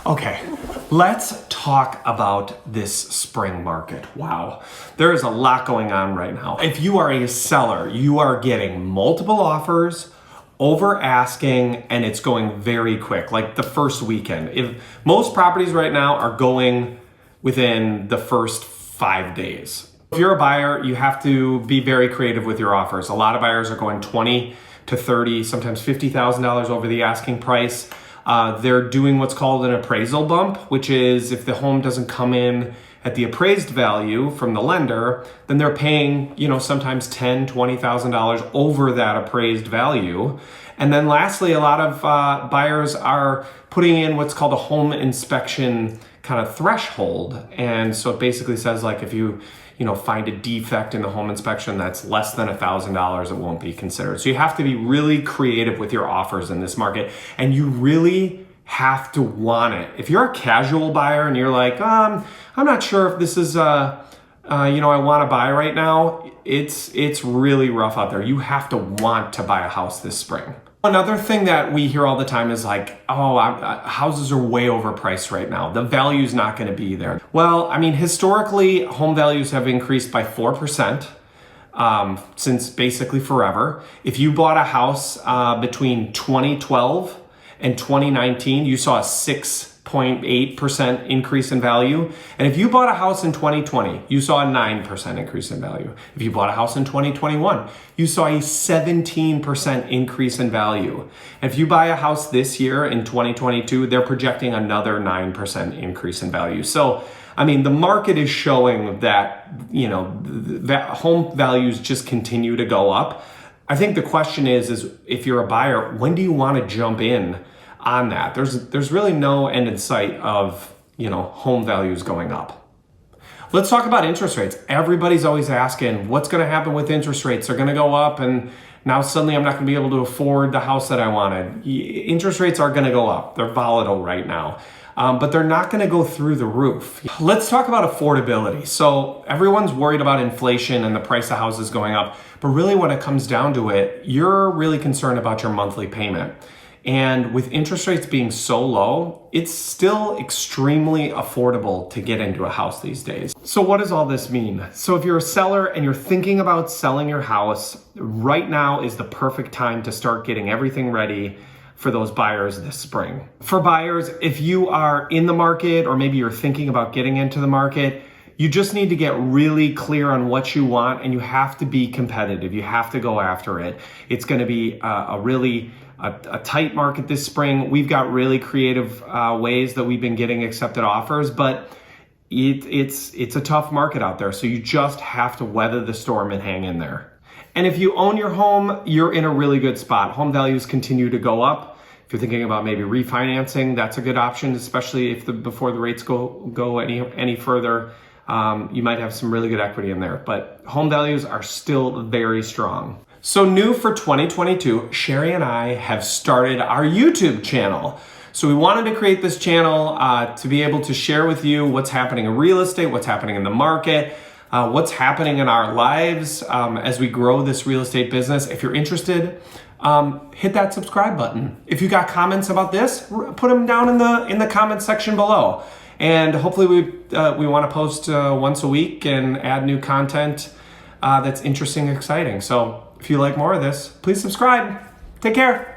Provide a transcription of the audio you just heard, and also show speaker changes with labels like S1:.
S1: Okay, let's talk about this spring market. Wow, there is a lot going on right now. If you are a seller, you are getting multiple offers, over asking, and it's going very quick, like the first weekend. If most properties right now are going within the first 5 days. If you're a buyer, you have to be very creative with your offers. A lot of buyers are going 20 to 30, sometimes $50,000 over the asking price. They're doing what's called an appraisal bump, which is if the home doesn't come in at the appraised value from the lender, then they're paying, sometimes $10,000, $20,000 over that appraised value. And then lastly, a lot of buyers are putting in what's called a home inspection kind of threshold. And so it basically says like if you find a defect in the home inspection that's less than $1,000, it won't be considered. So you have to be really creative with your offers in this market, and you really have to want it. If you're a casual buyer and you're like, I'm not sure if this is, I want to buy right now, it's really rough out there. You have to want to buy a house this spring. Another thing that we hear all the time is like, houses are way overpriced right now. The value's not going to be there. Well, historically, home values have increased by 4% since basically forever. If you bought a house between 2012 and 2019, you saw a 6.8% increase in value. And if you bought a house in 2020, you saw a 9% increase in value. If you bought a house in 2021, you saw a 17% increase in value. And if you buy a house this year in 2022, they're projecting another 9% increase in value. So, the market is showing that, that home values just continue to go up. I think the question is if you're a buyer, when do you want to jump in on that? There's really no end in sight of, home values going up. Let's talk about interest rates. Everybody's always asking, what's going to happen with interest rates? They're going to go up, and now suddenly I'm not going to be able to afford the house that I wanted. Interest rates are going to go up. They're volatile right now. But they're not going to go through the roof. Let's talk about affordability. So everyone's worried about inflation and the price of houses going up, but really when it comes down to it, you're really concerned about your monthly payment. And with interest rates being so low, it's still extremely affordable to get into a house these days. So what does all this mean? So if you're a seller and you're thinking about selling your house, right now is the perfect time to start getting everything ready for those buyers this spring. For buyers, if you are in the market or maybe you're thinking about getting into the market, you just need to get really clear on what you want, and you have to be competitive. You have to go after it. It's going to be a tight market this spring. We've got really creative ways that we've been getting accepted offers, but it's a tough market out there. So you just have to weather the storm and hang in there. And if you own your home, you're in a really good spot. Home values continue to go up. If you're thinking about maybe refinancing, that's a good option, especially if before the rates go any further. You might have some really good equity in there, but home values are still very strong. So new for 2022, Sherry and I have started our YouTube channel. So we wanted to create this channel to be able to share with you what's happening in real estate, what's happening in the market, what's happening in our lives as we grow this real estate business. If you're interested, hit that subscribe button. If you got comments about this, put them down in the comments section below. And hopefully we want to post once a week and add new content that's interesting and exciting. So if you like more of this, please subscribe. Take care.